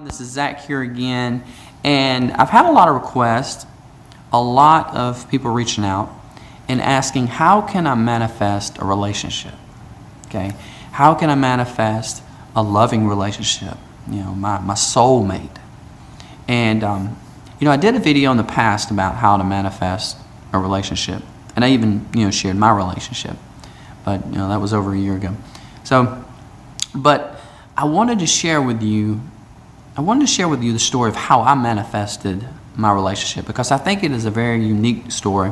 This is Zach here again, and I've had a lot of requests, a lot of people reaching out and asking, how can I manifest a relationship? Okay, how can I manifest a loving relationship? You know, my soulmate. And I did a video in the past about how to manifest a relationship, and I even shared my relationship, but that was over a year ago. But I wanted to share with you the story of how I manifested my relationship, because I think it is a very unique story.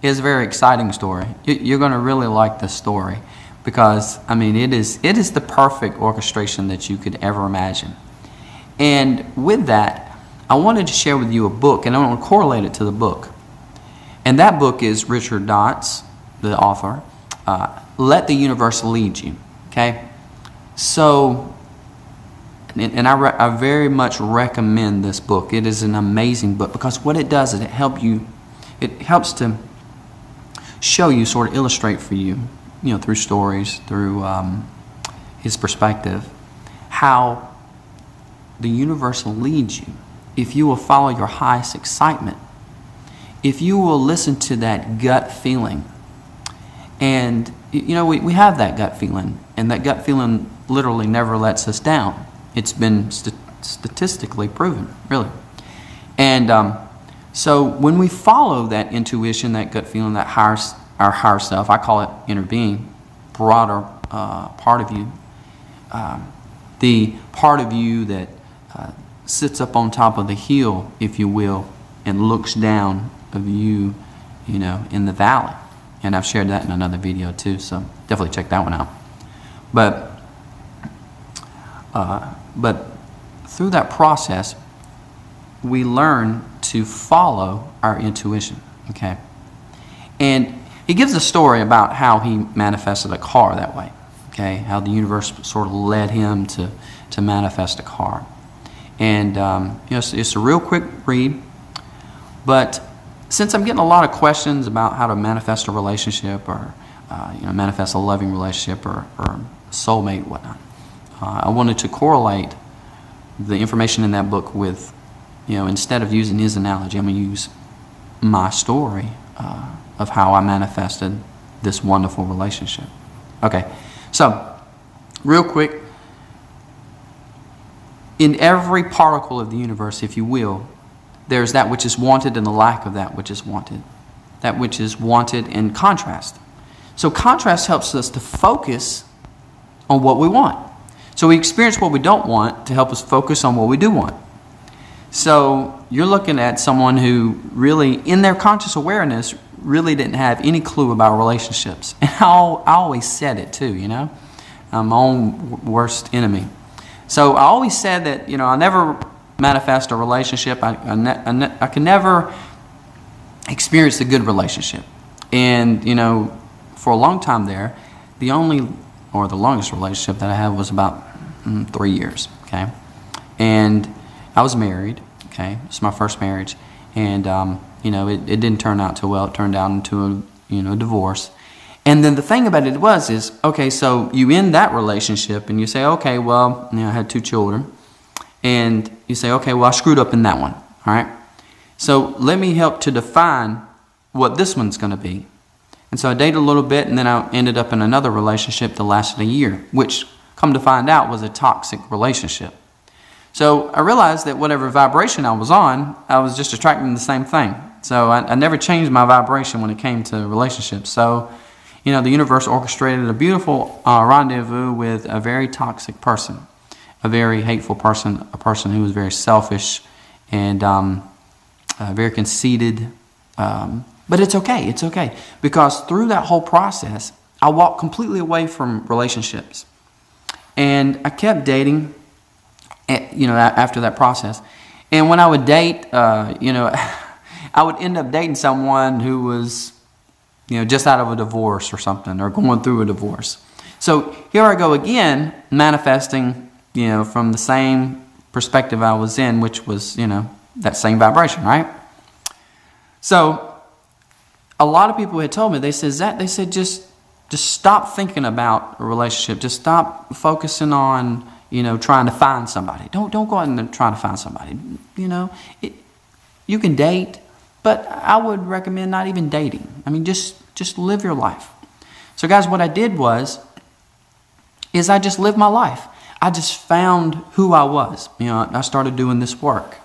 It is a very exciting story. You're going to really like this story, because it is the perfect orchestration that you could ever imagine. And with that, I wanted to share with you a book, and I want to correlate it to the book. And that book is Richard Dott's, the author, Let the Universe Lead You. Okay? So, and I very much recommend this book. It is an amazing book, because what it does is it helps to show you, sort of illustrate for you, through stories, through his perspective, how the universe leads you if you will follow your highest excitement, if you will listen to that gut feeling. And we have that gut feeling, and that gut feeling literally never lets us down. It's been statistically proven, really. And so when we follow that intuition, that gut feeling, our higher self, I call it inner being, broader part of you, the part of you that sits up on top of the hill, if you will, and looks down of you, in the valley. And I've shared that in another video too, so definitely check that one out. But through that process, we learn to follow our intuition, okay? And he gives a story about how he manifested a car that way, okay? How the universe sort of led him to manifest a car. And it's a real quick read, but since I'm getting a lot of questions about how to manifest a relationship, or manifest a loving relationship, or soulmate, whatnot, I wanted to correlate the information in that book with, instead of using his analogy, I'm going to use my story of how I manifested this wonderful relationship. Okay, so real quick, in every particle of the universe, if you will, there's that which is wanted and the lack of that which is wanted. That which is wanted and contrast. So contrast helps us to focus on what we want. So we experience what we don't want to help us focus on what we do want. So you're looking at someone who really, in their conscious awareness, really didn't have any clue about relationships. And I always said it too, I'm my own worst enemy. So I always said that, I never manifest a relationship. I can never experience a good relationship. And, for a long time there, the longest relationship that I had was about 3 years, okay? And I was married, okay? It's my first marriage. And, it didn't turn out too well. It turned out into a divorce. And then the thing about it is, okay, so you end that relationship and you say, okay, well, I had 2 children. And you say, okay, well, I screwed up in that one, all right? So let me help to define what this one's going to be. And so I dated a little bit, and then I ended up in another relationship that lasted a year, which, come to find out, was a toxic relationship. So I realized that whatever vibration I was on, I was just attracting the same thing. So I never changed my vibration when it came to relationships. So, the universe orchestrated a beautiful rendezvous with a very toxic person, a very hateful person, a person who was very selfish and very conceited. But it's okay, because through that whole process, I walked completely away from relationships. And I kept dating, after that process. And when I would date, I would end up dating someone who was, just out of a divorce or something, or going through a divorce. So here I go again, manifesting, from the same perspective I was in, which was, that same vibration, right? So a lot of people had told me, they said, Zach, just stop thinking about a relationship. Just stop focusing on, trying to find somebody. Don't go out and try to find somebody. You can date, but I would recommend not even dating. I mean, just live your life. So guys, what I did is I just lived my life. I just found who I was. I started doing this work.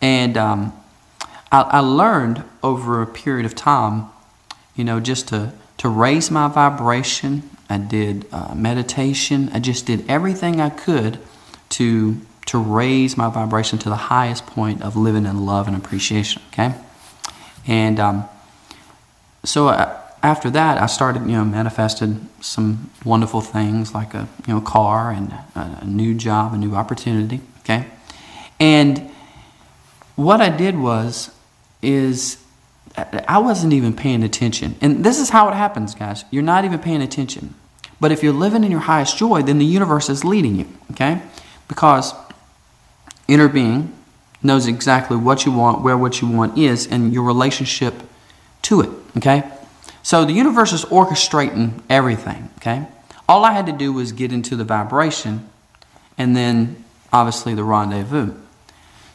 And I learned over a period of time, just to raise my vibration. I did meditation. I just did everything I could to raise my vibration to the highest point of living in love and appreciation, okay? And so after that, I started, manifested some wonderful things like a car and a new job, a new opportunity, okay? And what I did is I wasn't even paying attention. And this is how it happens, guys. You're not even paying attention. But if you're living in your highest joy, then the universe is leading you, okay? Because inner being knows exactly what you want, where what you want is, and your relationship to it, okay? So the universe is orchestrating everything, okay? All I had to do was get into the vibration and then, obviously, the rendezvous.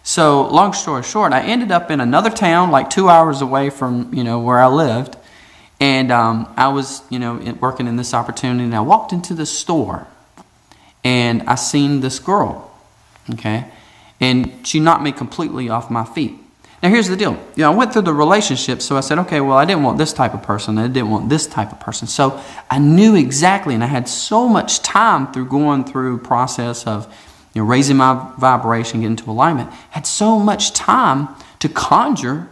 So, long story short, I ended up in another town, like 2 hours away from, where I lived. And I was, working in this opportunity. And I walked into the store. And I seen this girl, okay? And she knocked me completely off my feet. Now, here's the deal. I went through the relationship. So I said, okay, well, I didn't want this type of person. I didn't want this type of person. So I knew exactly. And I had so much time through going through process of raising my vibration, getting into alignment, had so much time to conjure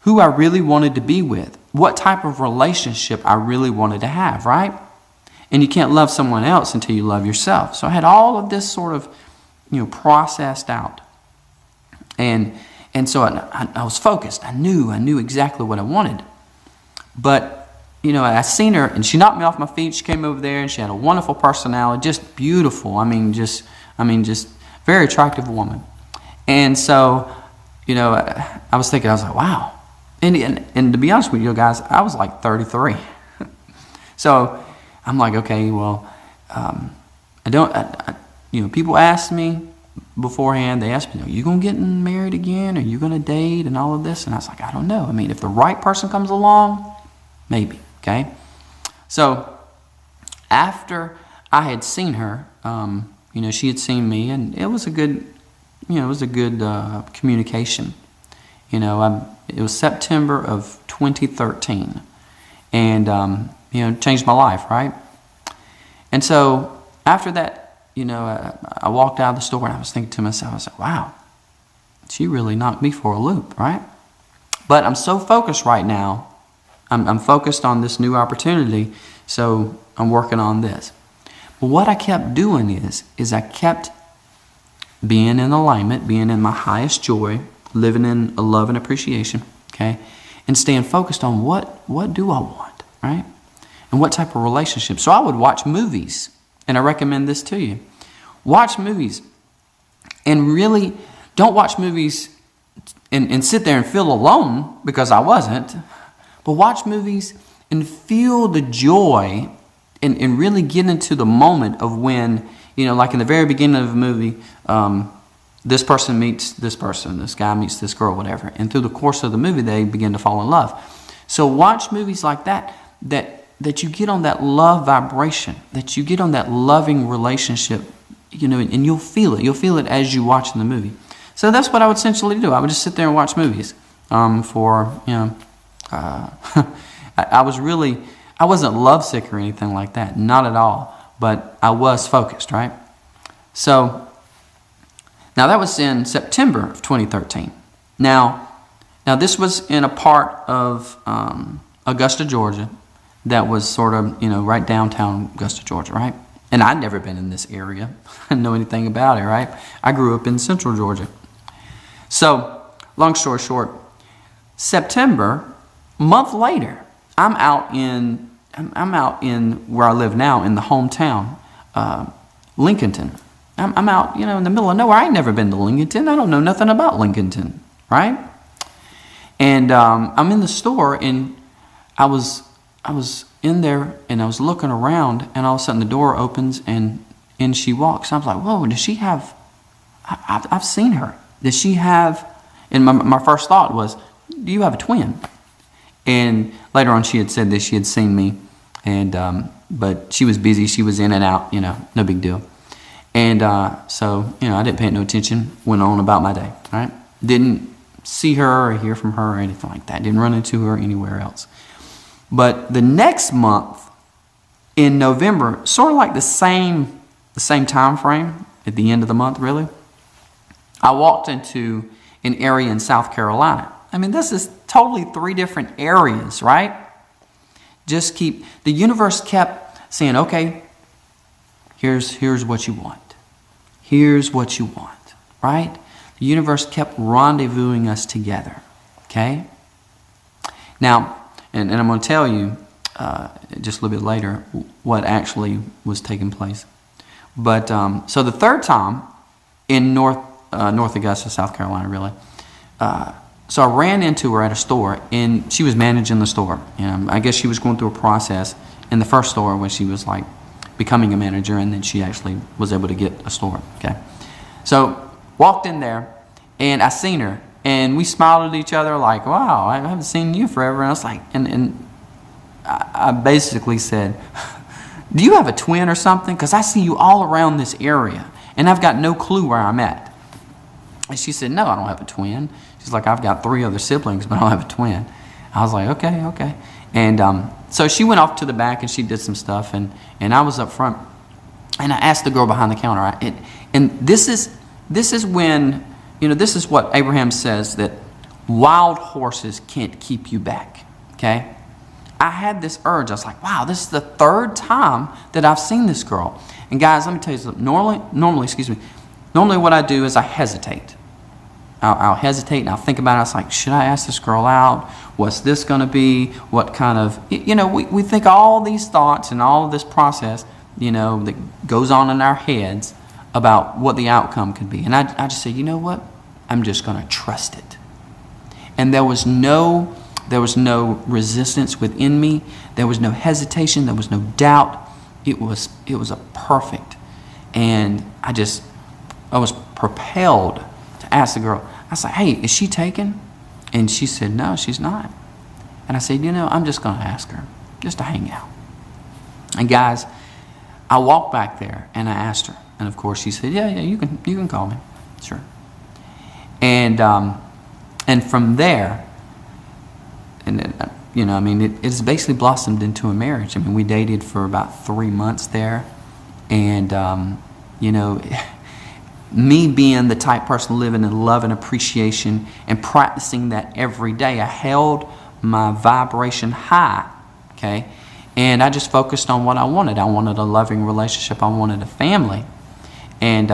who I really wanted to be with, what type of relationship I really wanted to have, right? And you can't love someone else until you love yourself. So I had all of this sort of, processed out. And so I was focused. I knew exactly what I wanted. But, I seen her, and she knocked me off my feet. She came over there, and she had a wonderful personality, just beautiful. I mean, just very attractive woman. And so, I was thinking, I was like, wow. And to be honest with you guys, I was like 33. So I'm like, okay, well, people ask me beforehand, they ask me, are you going to get married again? Are you going to date and all of this? And I was like, I don't know. I mean, if the right person comes along, maybe, okay? So after I had seen her, she had seen me, and it was a good, communication. It was September of 2013, and changed my life, right? And so after that, I walked out of the store, and I was thinking to myself, I was like, wow, she really knocked me for a loop, right? But I'm so focused right now. I'm focused on this new opportunity, so I'm working on this. But what I kept doing is I kept being in alignment, being in my highest joy, living in a love and appreciation, okay? And staying focused on what do I want, right? And what type of relationship. So I would watch movies, and I recommend this to you. Watch movies, and really don't watch movies and sit there and feel alone, because I wasn't. But watch movies and feel the joy and really get into the moment of when, like in the very beginning of a movie, this person meets this person, this guy meets this girl, whatever. And through the course of the movie, they begin to fall in love. So watch movies like that you get on that love vibration, that you get on that loving relationship, and you'll feel it. You'll feel it as you watch in the movie. So that's what I would essentially do. I would just sit there and watch movies I wasn't lovesick or anything like that, not at all, but I was focused, right? So, now that was in September of 2013. Now this was in a part of Augusta, Georgia, that was sort of, right downtown Augusta, Georgia, right? And I'd never been in this area. I didn't know anything about it, right? I grew up in central Georgia. So, long story short, September, a month later, I'm out in where I live now, in the hometown, Lincolnton. I'm out, in the middle of nowhere. I ain't never been to Lincolnton. I don't know nothing about Lincolnton, right? And I'm in the store, and I was in there, and I was looking around, and all of a sudden the door opens, and and she walks. I was like, whoa, does she have, I've seen her. Does she have, and my first thought was, do you have a twin? And later on she had said that she had seen me, and but she was busy. She was in and out, no big deal. And so, I didn't pay no attention, went on about my day, all right? Didn't see her or hear from her or anything like that. Didn't run into her anywhere else. But the next month, in November, sort of like the same time frame, at the end of the month, really, I walked into an area in South Carolina. I mean, this is totally 3 different areas, right? The universe kept saying, okay, here's what you want. Here's what you want, right? The universe kept rendezvousing us together, okay? Now, and I'm going to tell you just a little bit later what actually was taking place. But so the third time in North Augusta, South Carolina, really. So I ran into her at a store, and she was managing the store. I guess she was going through a process in the first store when she was like becoming a manager, and then she actually was able to get a store. Okay, so walked in there, and I seen her, and we smiled at each other like, "Wow, I haven't seen you forever." And I was like, and I basically said, "Do you have a twin or something? Because I see you all around this area, and I've got no clue where I'm at." And she said, "No, I don't have a twin." She's like, "I've got 3 other siblings, but I don't have a twin." I was like, okay. And so she went off to the back and she did some stuff, and I was up front, and I asked the girl behind the counter, and this is when, this is what Abraham says, that wild horses can't keep you back, okay? I had this urge. I was like, wow, this is the 3rd time that I've seen this girl. And guys, let me tell you something. Normally what I do is I hesitate. I'll hesitate and I'll think about it. I was like, should I ask this girl out? What's this going to be? What kind of, we think all these thoughts and all of this process, that goes on in our heads about what the outcome could be. And I just said, you know what? I'm just going to trust it. And there was no resistance within me. There was no hesitation. There was no doubt. It was a perfect. And I was propelled to ask the girl. I said, "Hey, is she taken?" And she said, "No, she's not." And I said, I'm just going to ask her, just to hang out. And guys, I walked back there and I asked her. And of course she said, yeah, you can call me. Sure. And from there, and it's basically blossomed into a marriage. I mean, we dated for about 3 months there. And, me being the type person living in love and appreciation and practicing that every day, I held my vibration high, okay? And I just focused on what I wanted. I wanted a loving relationship. I wanted a family. And,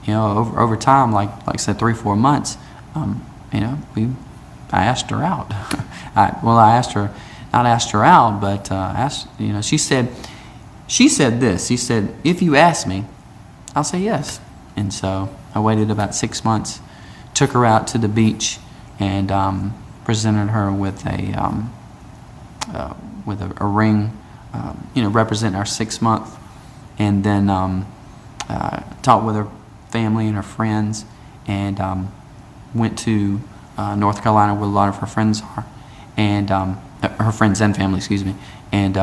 over time, like I said, 3-4 months, I asked her out. I asked her out, but she said this. She said, "If you ask me, I'll say yes." And so I waited about 6 months, took her out to the beach, and presented her with a ring, representing our 6th month, and then talked with her family and her friends, and went to North Carolina, where a lot of her friends are, and her friends and family, and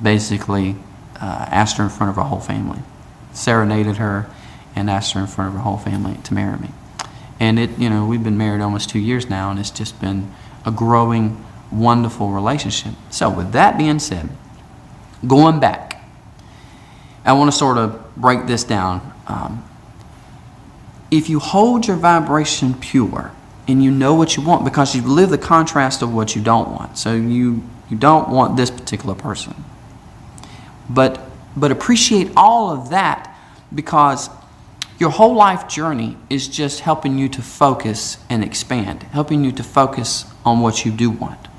basically asked her in front of her whole family, serenaded her, and asked her in front of her whole family to marry me. And we've been married almost 2 years now, and it's just been a growing, wonderful relationship. So with that being said, going back, I want to sort of break this down. If you hold your vibration pure and you know what you want, because you live the contrast of what you don't want. So you don't want this particular person. But appreciate all of that, because your whole life journey is just helping you to focus and expand, helping you to focus on what you do want,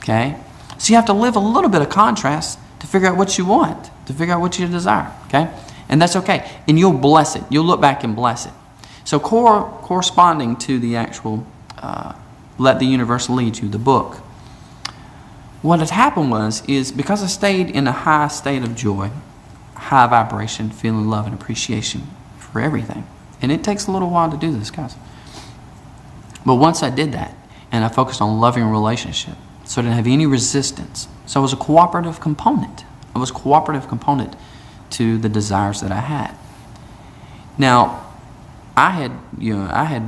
okay? So you have to live a little bit of contrast to figure out what you want, to figure out what you desire, okay? And that's okay. And you'll bless it. You'll look back and bless it. So corresponding to the actual Let the Universe Lead You, the book, what had happened is because I stayed in a high state of joy, high vibration, feeling love and appreciation for everything. And it takes a little while to do this, guys. But once I did that, and I focused on loving relationship, so I didn't have any resistance. So I was a cooperative component. I was a cooperative component to the desires that I had. Now, I had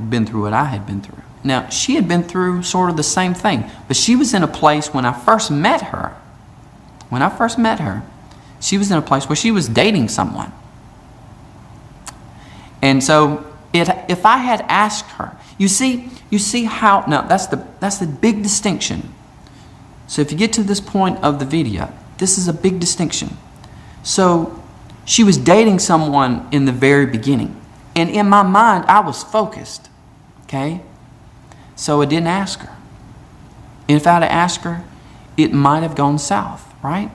been through what I had been through. Now, she had been through sort of the same thing, but she was in a place when I first met her. When I first met her, she was in a place where she was dating someone. And so, if I had asked her, you see how, now that's the big distinction. So if you get to this point of the video, this is a big distinction. So she was dating someone in the very beginning. And in my mind, I was focused. Okay? So I didn't ask her. And if I had asked her, it might have gone south, right?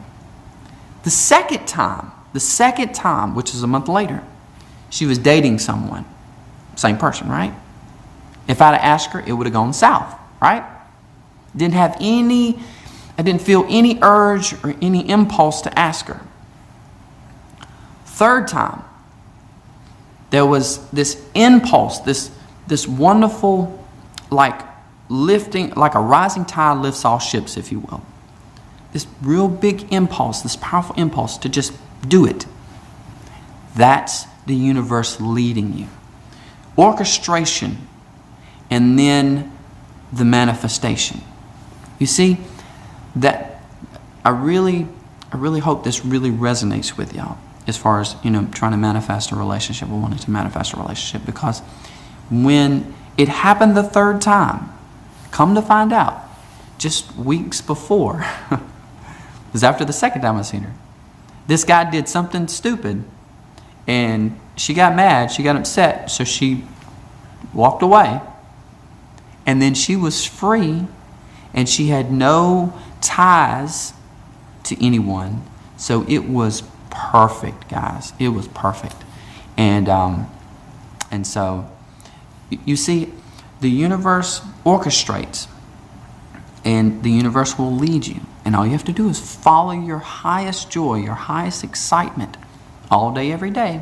The second time, which is a month later, she was dating someone. Same person, right? If I'd have asked her, it would have gone south, right? I didn't feel any urge or any impulse to ask her. Third time, there was this impulse, this wonderful, like lifting, like a rising tide lifts all ships, if you will. This real big impulse, this powerful impulse to just do it. That's the universe leading you. Orchestration, and then the manifestation. You see, that I really hope this really resonates with y'all as far as, trying to manifest a relationship or wanting to manifest a relationship, because when it happened the third time, come to find out, just weeks before, it was after the second time I seen her, this guy did something stupid and she got mad, she got upset, so she walked away. And then she was free and she had no ties to anyone. So it was perfect, guys. It was perfect. And so you see, the universe orchestrates and the universe will lead you. And all you have to do is follow your highest joy, your highest excitement all day, every day,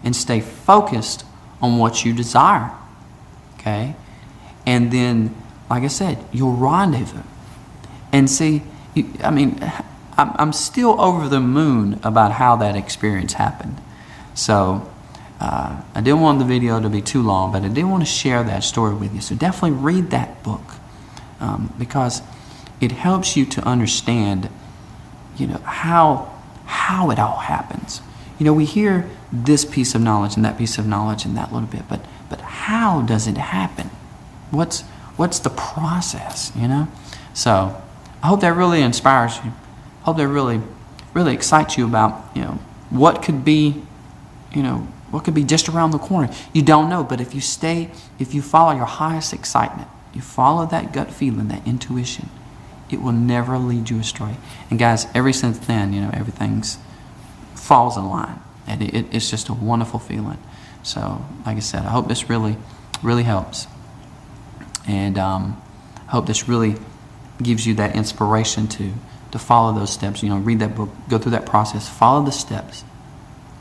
and stay focused on what you desire. Okay? And then, like I said, you'll rendezvous. And see, I'm still over the moon about how that experience happened. So, I didn't want the video to be too long, but I did want to share that story with you. So definitely read that book, because it helps you to understand, how it all happens. We hear this piece of knowledge and that piece of knowledge and that little bit, but how does it happen? What's the process, So I hope that really inspires you. I hope that really, really excites you about, what could be, what could be just around the corner. You don't know, but if you follow your highest excitement, you follow that gut feeling, that intuition, it will never lead you astray. And guys, ever since then, everything's falls in line. And it's just a wonderful feeling. So, like I said, I hope this really, really helps. And I hope this really gives you that inspiration to follow those steps. Read that book, go through that process, follow the steps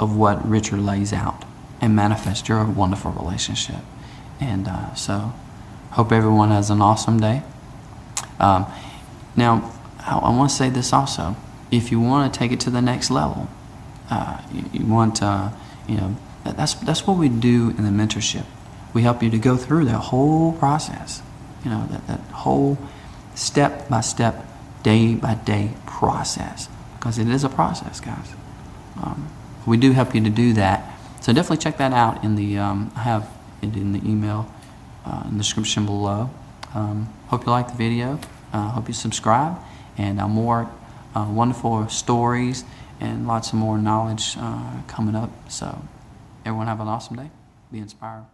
of what Richard lays out, and manifest your wonderful relationship. And so, hope everyone has an awesome day. Now, I want to say this also. If you want to take it to the next level, you want to, that's what we do in the mentorship. We help you to go through that whole process, that whole step-by-step, day-by-day process, because it is a process, guys. We do help you to do that. So definitely check that out in the, I have it in the email in the description below. Hope you like the video. Hope you subscribe, and more wonderful stories and lots of more knowledge coming up. So everyone have an awesome day. Be inspired.